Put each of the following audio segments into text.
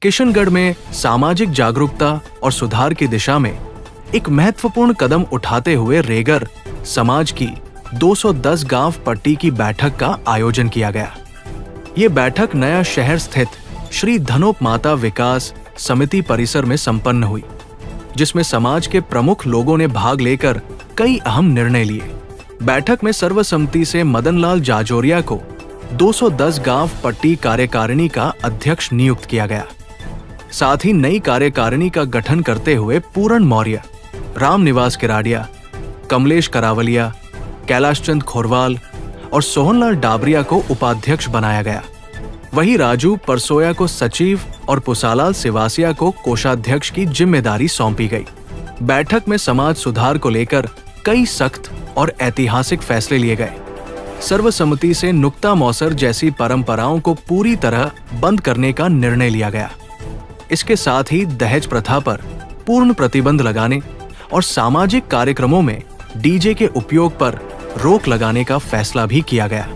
किशनगढ़ में सामाजिक जागरूकता और सुधार की दिशा में एक महत्वपूर्ण कदम उठाते हुए रेगर समाज की 210 गांव पट्टी की बैठक का आयोजन किया गया। ये बैठक नया शहर स्थित श्री धनोप माता विकास समिति परिसर में संपन्न हुई, जिसमें समाज के प्रमुख लोगों ने भाग लेकर कई अहम निर्णय लिए। बैठक में सर्वसम्मति से मदनलाल जाजोरिया को 210 गांव पट्टी कार्यकारिणी का अध्यक्ष नियुक्त किया गया। साथ ही नई कार्यकारिणी का गठन करते हुए पूरण मौर्य, रामनिवास किराडिया, कमलेश करावलिया, कैलाश चंद खोरवाल और सोहनलाल डाबरिया को उपाध्यक्ष बनाया गया। वहीं राजू परसोया को सचिव और पुसालाल सिवासिया को कोषाध्यक्ष की जिम्मेदारी सौंपी गई। बैठक में समाज सुधार को लेकर कई सख्त और ऐतिहासिक फैसले लिए गए। सर्वसम्मति से नुक्ता मौसर जैसी परंपराओं को पूरी तरह बंद करने का निर्णय लिया गया। इसके साथ ही दहेज प्रथा पर पूर्ण प्रतिबंध लगाने और सामाजिक कार्यक्रमों में डीजे के उपयोग पर रोक लगाने का फैसला भी किया गया।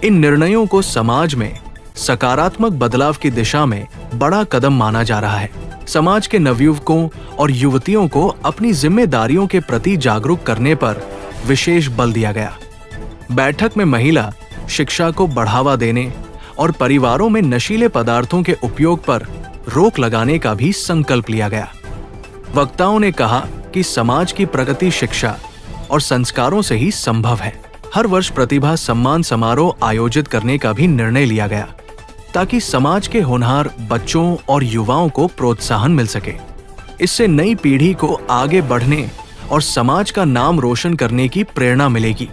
इन निर्णयों को समाज में सकारात्मक बदलाव की दिशा में बड़ा कदम माना जा रहा है। समाज के नवयुवकों और युवतियों को अपनी जिम्मेदारियों के प्रति जागरूक करने पर विशेष बल दिया गया। बैठक में महिला शिक्षा को बढ़ावा देने और परिवारों में नशीले पदार्थों के उपयोग पर रोक लगाने का भी संकल्प लिया गया। वक्ताओं ने कहा कि समाज की प्रगति शिक्षा और संस्कारों से ही संभव है। हर वर्ष प्रतिभा सम्मान समारोह आयोजित करने का भी निर्णय लिया गया, ताकि समाज के होनहार बच्चों और युवाओं को प्रोत्साहन मिल सके। इससे नई पीढ़ी को आगे बढ़ने और समाज का नाम रोशन करने की प्रेरणा मिलेगी।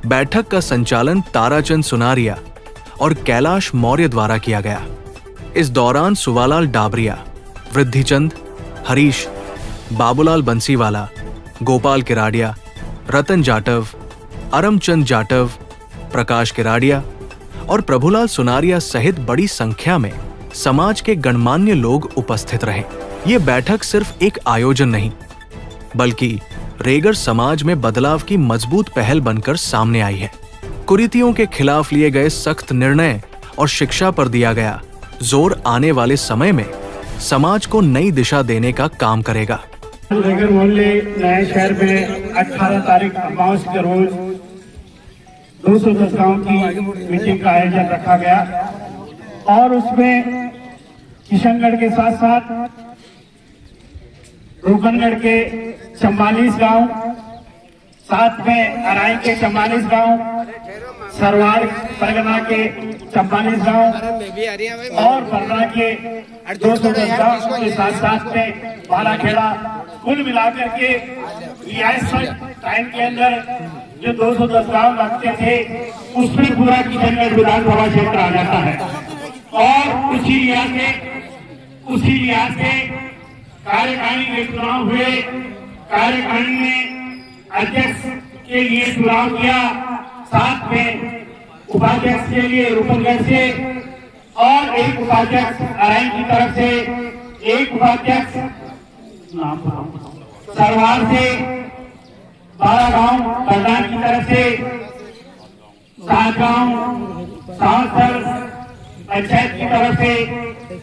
बैठक का संचालन ताराचंद सुनारिया और कैलाश मौर्य द्वारा किया गया। इस दौरान सुवालाल डाबरिया, वृद्धिचंद, हरीश, बाबूलाल बंसीवाला, गोपाल किराडिया, रतन जाटव, अरमचंद जाटव, प्रकाश किराडिया और प्रभुलाल सुनारिया सहित बड़ी संख्या में समाज के गणमान्य लोग उपस्थित रहे। ये बैठक सिर्फ एक आयोजन नहीं, बल्कि रेगर समाज में बदलाव की मजबूत पहल बनकर सामने आई है। कुरीतियों के खिलाफ लिए गए सख्त निर्णय और शिक्षा पर दिया गया जोर आने वाले समय में समाज को नई दिशा देने का काम करेगा। रेगर मोहल्ले नए शहर में 18 तारीख अमावस के रोज 210 गांव की मीटिंग का आयोजन रखा गया और उसमें किशनगढ़ के साथ साथ रूपनगढ़ के 44 गांव, साथ में अराई के 44 गांव, सरवार परगना के 44 गांव और परगना के 210 गांव के साथ साथ में बालाखेड़ा, कुल मिलाकर के टाइम के अंदर जो 210 गांव लगते थे उसमें पूरा किशनगढ़ विधानसभा क्षेत्र आ जाता है। और उसी लिहाज से कार्यकारिणी के चुनाव हुए। कार्यकारिणी ने अध्यक्ष के लिए चुनाव किया, साथ में उपाध्यक्ष के लिए रूपनगढ़ से और एक उपाध्यक्ष अराई की तरफ से, एक उपाध्यक्ष सरवार से, 12 गांव प्रधान की तरफ से, 7 गांव सांसद पंचायत की तरफ से,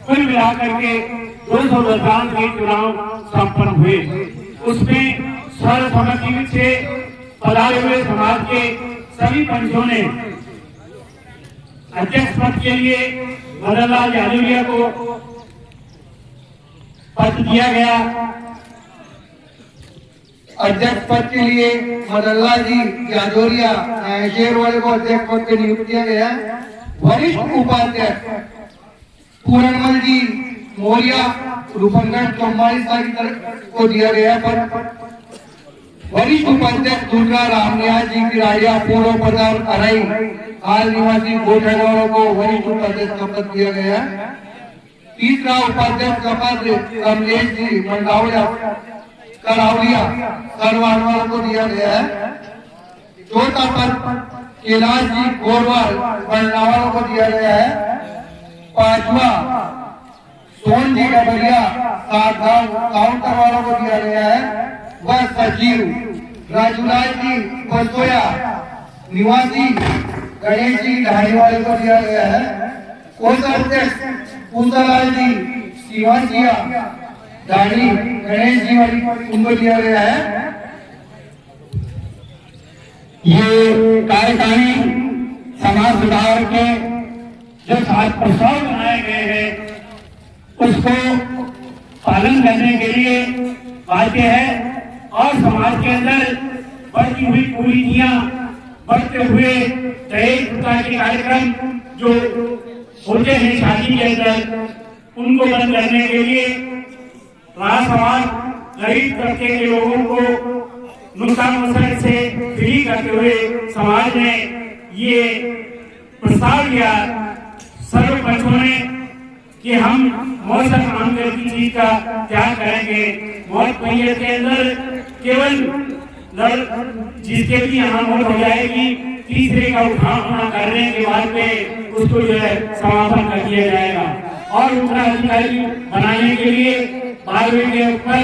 कुल मिलाकर के 210 गांव के चुनाव संपन्न हुए। उसमें सर्वसम्मति से पधारे हुए समाज के सभी पंचों ने अध्यक्ष पद के लिए मदनलाल जाजोरिया को पद दिया गया। अध्यक्ष पद के लिए मदनलाल जी जाजोरिया शेर वाले को अध्यक्ष पद पे नियुक्त किया गया। वरिष्ठ उपाध्यक्ष पूरणमल जी मौर्य रूपनगढ़ 44 तारीख को दिया गया पद। वरिष्ठ उपाध्यक्ष दूसरा रामनिवास जी किराडिया पूर्व प्रधान अराई हाल निवासी गोठेवालों को वरिष्ठ उपाध्यक्ष का पद दिया गया। तीसरा उपाध्यक्ष का पद कमलेश जी मंडावलिया करावलिया करवाल को दिया गया है। चौथा पद कैलाश जी गोरवाल बरनावालों को दिया गया है। पांचवा सोन जी डबरिया काउंटर वालों को दिया गया है। वह सचिव राजूलाल जी परसोया निवासी गणेश जी ढाई वाले को दिया गया है। कोषाध्यक्ष पूसालाल जी शिवाजिया दाढ़ी गणेश जी वाली उनको दिया गया है। ये कार्यकारी समाज सुधार के जो 7 प्रस्ताव बनाए गए हैं उसको पालन करने के लिए बाध्य है और समाज के अंदर बढ़ती हुई कुरीतियां, बढ़ते हुए दहेज प्रथा के कार्यक्रम जो होते हैं शादी के अंदर, उनको बंद करने के लिए राज समाज गरीब तबके के लोगों को नुकसान मसरत से फ्री करते हुए समाज ने ये प्रस्ताव दिया सर्वपक्षों ने कि हम मौत से काम करती चीज का त्याग करेंगे। मौत मैयत के अंदर केवल जिसके भी यहाँ मौत हो जाएगी, तीसरे का उठाना करने के बाद में उसको जो है समापन कर दिया जाएगा और उत्तराधिकारी बनाने के लिए बारहवीं के ऊपर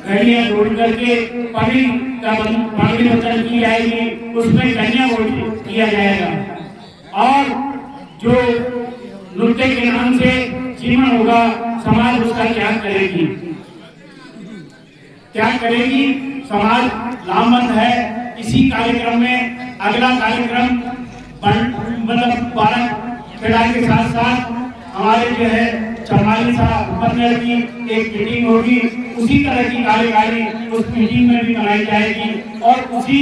घड़ियां जोड़ करके पगड़ी बंधन की जाएगी, उसमें कन्या वोट किया जाएगा और जो नृत्य के नाम से जीवन होगा समाज उसका त्याग करेगी। त्याग करेगी समाज लामबंद है। इसी कार्यक्रम में अगला कार्यक्रम मतलब 12 खिलाड़ी के साथ साथ हमारे जो है 44 उपनगर की एक मीटिंग होगी, उसी तरह की कार्यकारी उस मीटिंग में भी बनाई जाएगी और उसी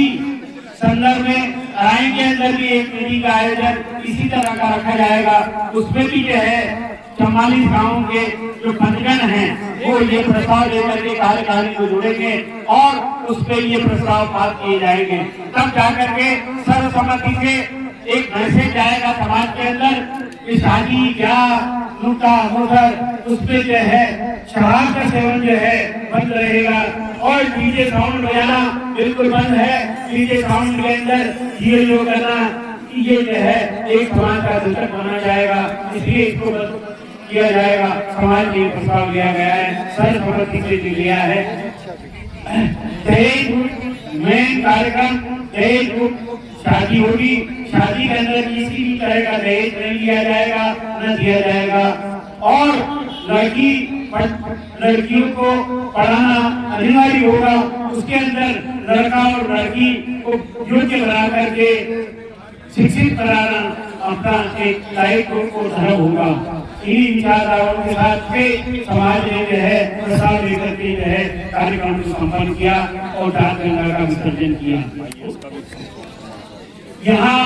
संदर्भ में राय के अंदर भी एक मीटिंग का आयोजन इसी तरह का रखा जाएगा। उसमें भी जो है 44 गाँव के जो पंचगण हैं वो ये प्रस्ताव लेकर के कार्यकारी को जुड़ेंगे और उस पर ये प्रस्ताव पास किए जाएंगे। तब जाकर के सर्वसम्मति से एक मैसेज जाएगा समाज के अंदर कि शादी ब्याह लूटा मुसर उस पे जो है शराब का सेवन जो है बंद रहेगा और डीजे साउंड बजाना बिल्कुल बंद है। डीजे साउंड के अंदर ये जो करना ये जो है एक समाज का दूषक माना जाएगा, इसलिए इसको किया जाएगा। समाज ने प्रस्ताव लिया गया है, सर्वसम्मति से लिया है। दहेज में कार्यक्रम दहेज शादी होगी, शादी के अंदर किसी भी तरह का दहेज नहीं लिया जाएगा, न दिया जाएगा और लड़कियों को पढ़ाना अनिवार्य होगा। उसके अंदर लड़का और लड़की को योग्य बना करके शिक्षित कराना अपना एक दायित्व को धर्म होगा। इन्हीं विचारधाराओं के साथ में समाज ने जो है प्रसाद लेकर के जो है कार्यक्रम को संपन्न किया और डाक गंगा का विसर्जन किया। यहाँ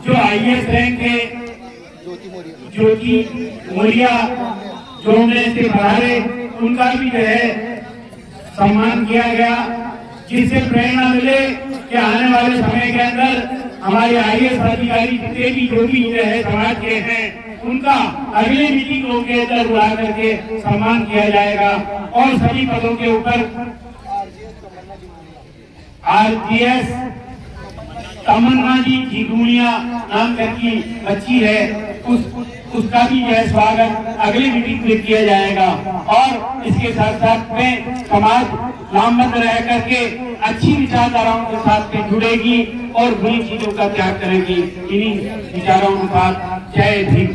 जो IAS रैंक है ज्योति मौर्या जो में से पढ़ाए उनका भी जो है सम्मान किया गया, जिससे प्रेरणा मिले कि आने वाले समय के अंदर हमारे IAS अधिकारी जितने भी जो भी जो है समाज के हैं उनका अगले मीटिंगों के अंदर बुला करके सम्मान किया जाएगा और सभी पदों के ऊपर RGS तमन्ना जी जिगुनिया नाम की बच्ची है उसका भी यह स्वागत अगली मीटिंग में किया जाएगा और इसके साथ साथ में समाज लामबंद रह करके अच्छी विचारधाराओं के साथ में जुड़ेगी और बुरी चीजों का त्याग करेगी। इन्हीं विचारों के साथ जय भीम।